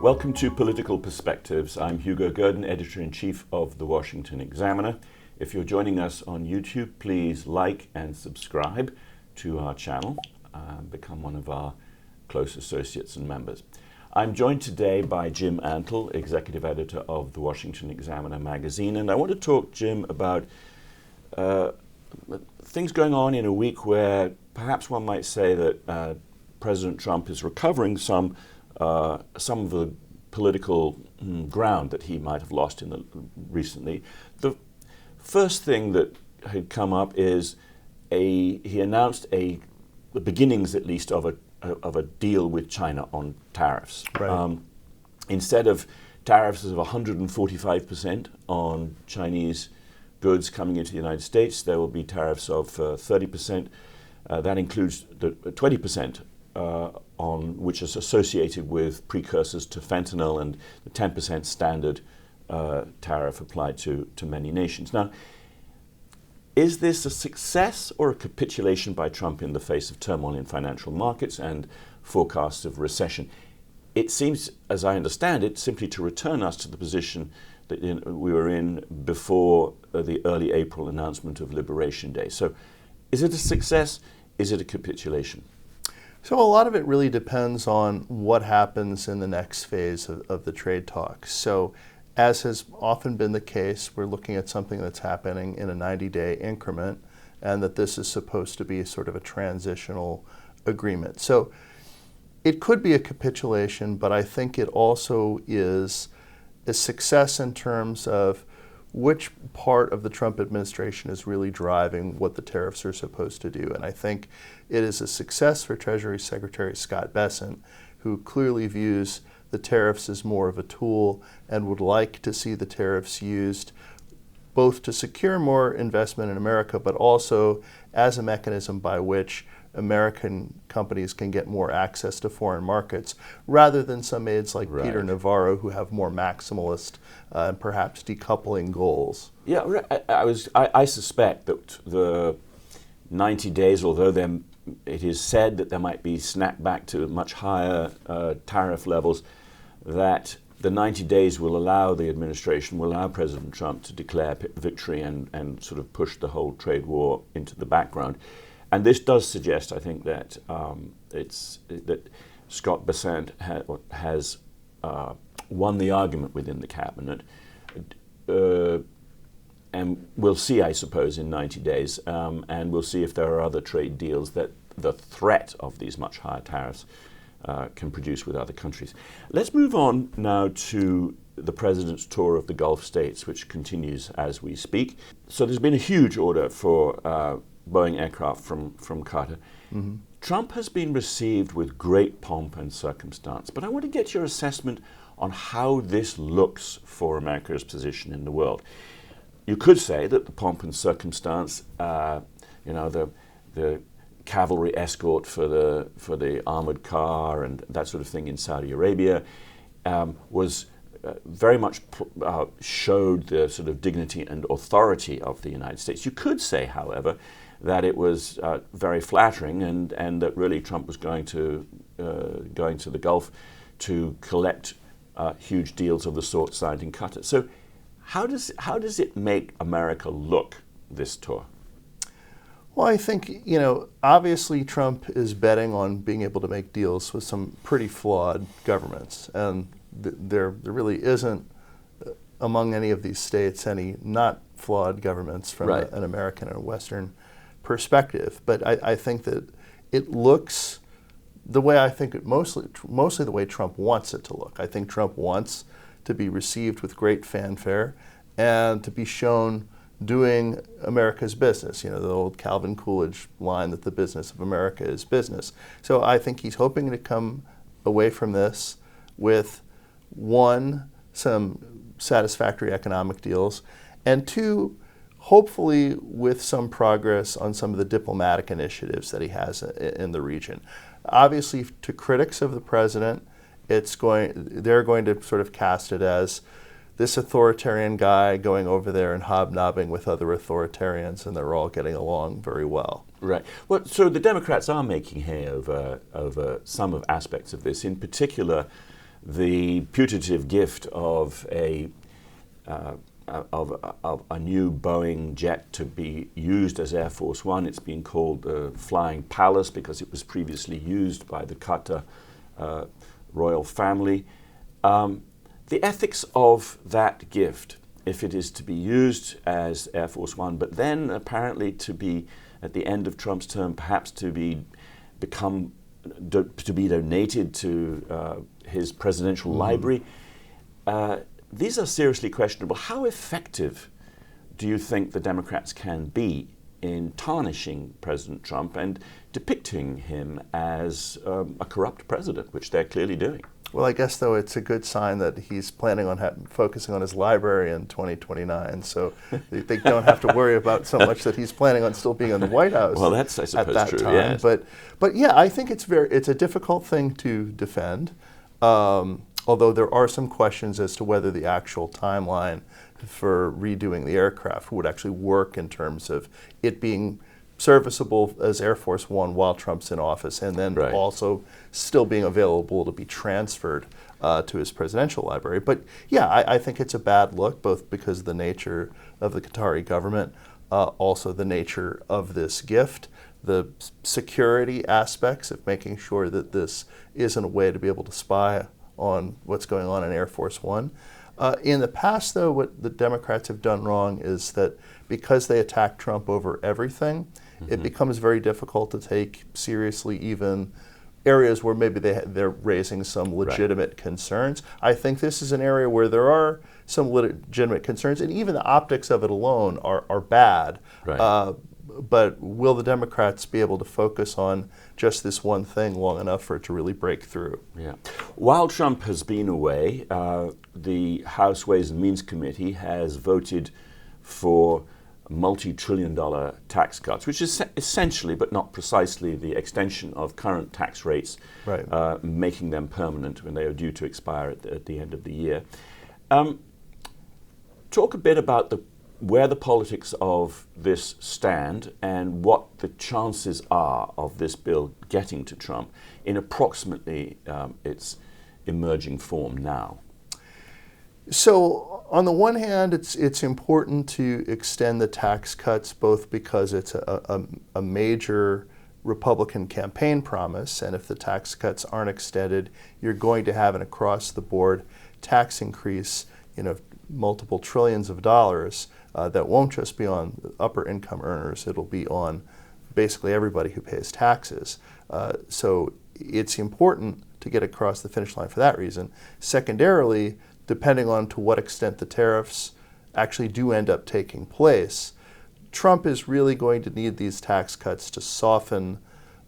Welcome to Political Perspectives. I'm Hugo Gurdon, Editor-in-Chief of the Washington Examiner. If you're joining us on YouTube, please like and subscribe to our channel and become one of our close associates and members. I'm joined today by Jim Antle, Executive Editor of the Washington Examiner magazine, and I want to talk, Jim, about things going on in a week where perhaps one might say that President Trump is recovering some of the political ground that he might have lost recently. The first thing that had come up is he announced the beginnings, at least, of a deal with China on tariffs. Right. Instead of tariffs of 145% on Chinese goods coming into the United States, there will be tariffs of 30%. That includes the 20% on which is associated with precursors to fentanyl, and the 10% standard tariff applied to many nations. Now, is this a success or a capitulation by Trump in the face of turmoil in financial markets and forecasts of recession? It seems, as I understand it, simply to return us to the position that we were in before the early April announcement of Liberation Day. So is it a success? Is it a capitulation? So a lot of it really depends on what happens in the next phase of the trade talks. So as has often been the case, we're looking at something that's happening in a 90-day increment, and that this is supposed to be sort of a transitional agreement. So it could be a capitulation, but I think it also is a success in terms of which part of the Trump administration is really driving what the tariffs are supposed to do. And I think it is a success for Treasury Secretary Scott Bessent, who clearly views the tariffs as more of a tool and would like to see the tariffs used both to secure more investment in America, but also as a mechanism by which American companies can get more access to foreign markets, rather than some aides like Right. Peter Navarro, who have more maximalist and perhaps decoupling goals. Yeah, I suspect that the 90 days, although it is said that there might be snap back to much higher tariff levels, that the 90 days will allow the administration, will allow President Trump to declare victory and sort of push the whole trade war into the background. And this does suggest, I think, that that Scott Bessent has won the argument within the cabinet, and we'll see, I suppose, in 90 days, and we'll see if there are other trade deals that the threat of these much higher tariffs can produce with other countries. Let's move on now to the president's tour of the Gulf states, which continues as we speak. So there's been a huge order for Boeing aircraft from Qatar. Mm-hmm. Trump has been received with great pomp and circumstance, but I want to get your assessment on how this looks for America's position in the world. You could say that the pomp and circumstance, the cavalry escort for the armored car and that sort of thing in Saudi Arabia, was very much showed the sort of dignity and authority of the United States. You could say, however, that it was very flattering, and that really Trump was going to the Gulf to collect huge deals of the sort signed in Qatar. So how does it make America look, this tour? Well, I think, obviously Trump is betting on being able to make deals with some pretty flawed governments. And there really isn't, among any of these states, any not flawed governments from Right. an American and a Western perspective. But I think that it looks the way I think it mostly the way Trump wants it to look. I think Trump wants to be received with great fanfare and to be shown doing America's business, the old Calvin Coolidge line that the business of America is business. So I think he's hoping to come away from this with, one, some satisfactory economic deals, and two, hopefully with some progress on some of the diplomatic initiatives that he has in the region. Obviously, to critics of the president, they're going to sort of cast it as this authoritarian guy going over there and hobnobbing with other authoritarians, and they're all getting along very well. Right. Well, so the Democrats are making hay over some of aspects of this. In particular, the putative gift of a new Boeing jet to be used as Air Force One. It's been called the Flying Palace because it was previously used by the Qatar royal family. The ethics of that gift, if it is to be used as Air Force One, but then apparently to be, at the end of Trump's term, perhaps to be donated to his presidential library, these are seriously questionable. How effective do you think the Democrats can be in tarnishing President Trump and depicting him as a corrupt president, which they're clearly doing? Well, I guess, though, it's a good sign that he's planning on focusing on his library in 2029, so they don't have to worry about so much that he's planning on still being in the White House. Well, that's, I suppose, at that true, time. yes. But yeah, I think it's a difficult thing to defend, although there are some questions as to whether the actual timeline for redoing the aircraft would actually work in terms of it being serviceable as Air Force One while Trump's in office, and then also still being available to be transferred to his presidential library. But yeah, I think it's a bad look, both because of the nature of the Qatari government, also the nature of this gift, the security aspects of making sure that this isn't a way to be able to spy on what's going on in Air Force One. In the past, though, what the Democrats have done wrong is that because they attack Trump over everything, it becomes very difficult to take seriously even areas where maybe they're raising some legitimate concerns. I think this is an area where there are some legitimate concerns, and even the optics of it alone are bad. But will the Democrats be able to focus on just this one thing long enough for it to really break through? Yeah. While Trump has been away, the House Ways and Means Committee has voted for multi-trillion-dollar tax cuts, which is essentially, but not precisely, the extension of current tax rates, making them permanent when they are due to expire at the end of the year. Talk a bit about where the politics of this stand and what the chances are of this bill getting to Trump in approximately its emerging form now. So on the one hand, it's important to extend the tax cuts, both because it's a major Republican campaign promise, and if the tax cuts aren't extended, you're going to have an across-the-board tax increase, multiple trillions of dollars that won't just be on upper income earners, it'll be on basically everybody who pays taxes. So it's important to get across the finish line for that reason. Secondarily, depending on to what extent the tariffs actually do end up taking place, Trump is really going to need these tax cuts to soften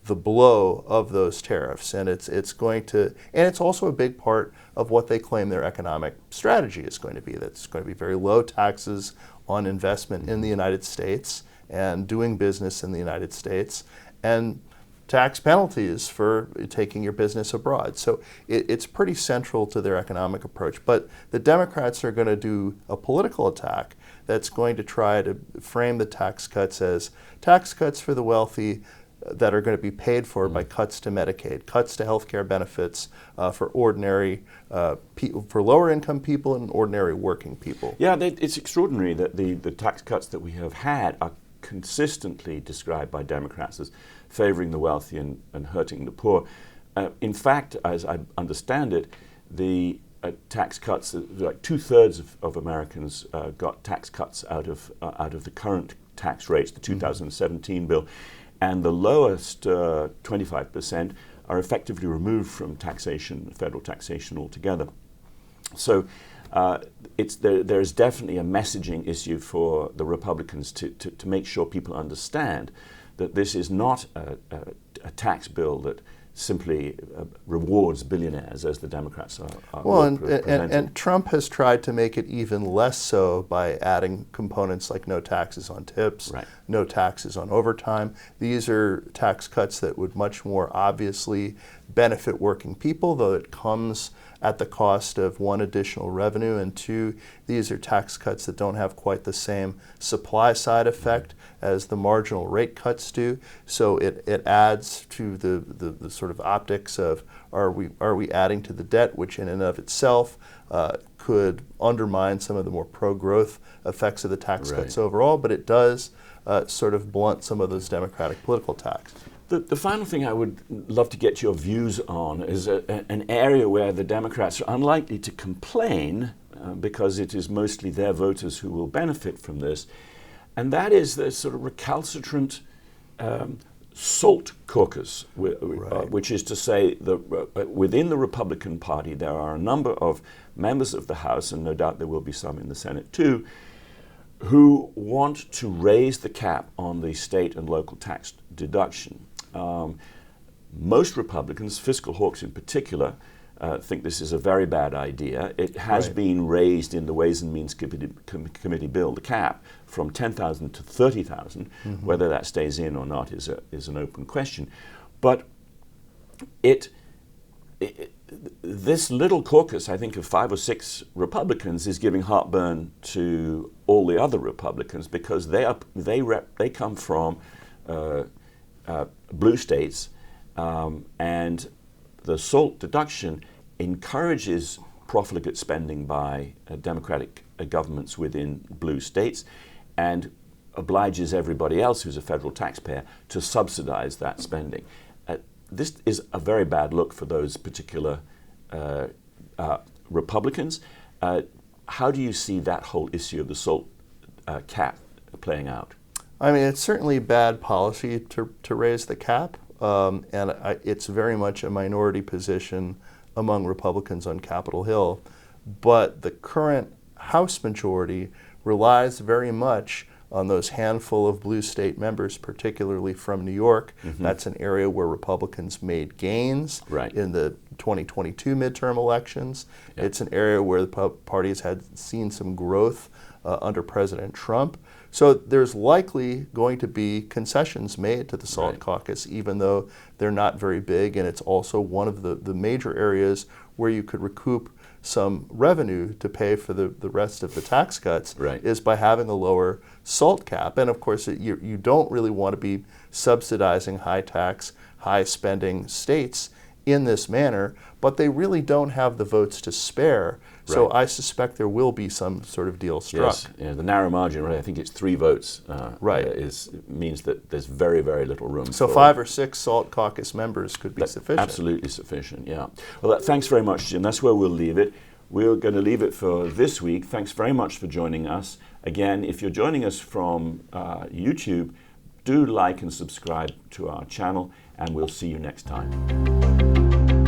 the blow of those tariffs, and it's also a big part of what they claim their economic strategy is going to be. That's going to be very low taxes on investment in the United States and doing business in the United States, and tax penalties for taking your business abroad. So it's pretty central to their economic approach. But the Democrats are going to do a political attack that's going to try to frame the tax cuts as tax cuts for the wealthy that are going to be paid for by cuts to Medicaid, cuts to health care benefits for ordinary people, for lower income people and ordinary working people. Yeah, it's extraordinary that the tax cuts that we have had are consistently described by Democrats as favoring the wealthy and hurting the poor. In fact, as I understand it, the tax cuts, like 2/3 of Americans got tax cuts out of the current tax rates, the 2017 bill, and the lowest 25% are effectively removed from taxation, federal taxation altogether. So there is definitely a messaging issue for the Republicans to make sure people understand that this is not a tax bill that simply rewards billionaires, as the Democrats are well, and Trump has tried to make it even less so by adding components like no taxes on tips, no taxes on overtime. These are tax cuts that would much more obviously benefit working people, though it comes at the cost of, one, additional revenue, and two, these are tax cuts that don't have quite the same supply side effect as the marginal rate cuts do. So it adds to the sort of optics of, are we adding to the debt, which in and of itself could undermine some of the more pro-growth effects of the tax cuts overall, but it does sort of blunt some of those Democratic political attacks. The final thing I would love to get your views on is an area where the Democrats are unlikely to complain because it is mostly their voters who will benefit from this, and that is the sort of recalcitrant SALT caucus, which is to say within the Republican Party there are a number of members of the House, and no doubt there will be some in the Senate too, who want to raise the cap on the state and local tax deduction. Most Republicans, fiscal hawks in particular, think this is a very bad idea. It has been raised in the Ways and Means Committee bill, the cap, from 10,000 to 30,000. Whether that stays in or not is an open question. But this little caucus, I think, of 5 or 6 Republicans is giving heartburn to all the other Republicans because they come from blue states, and the SALT deduction encourages profligate spending by Democratic governments within blue states and obliges everybody else who's a federal taxpayer to subsidize that spending. This is a very bad look for those particular Republicans. How do you see that whole issue of the SALT cap playing out? I mean, it's certainly bad policy to raise the cap, and it's very much a minority position among Republicans on Capitol Hill. But the current House majority relies very much on those handful of blue state members, particularly from New York. That's an area where Republicans made gains in the 2022 midterm elections. It's an area where the parties had seen some growth under President Trump. So there's likely going to be concessions made to the SALT caucus, even though they're not very big, and it's also one of the major areas where you could recoup some revenue to pay for the rest of the tax cuts is by having a lower SALT cap. And of course, you don't really want to be subsidizing high tax, high spending states in this manner, but they really don't have the votes to spare. So I suspect there will be some sort of deal struck. Yes, the narrow margin, I think it's 3 votes, means that there's very, very little room. So 5 or 6 SALT caucus members could be sufficient. Absolutely sufficient, yeah. Well, thanks very much, Jim. That's where we'll leave it. We're going to leave it for this week. Thanks very much for joining us. Again, if you're joining us from YouTube, do like and subscribe to our channel, and we'll see you next time.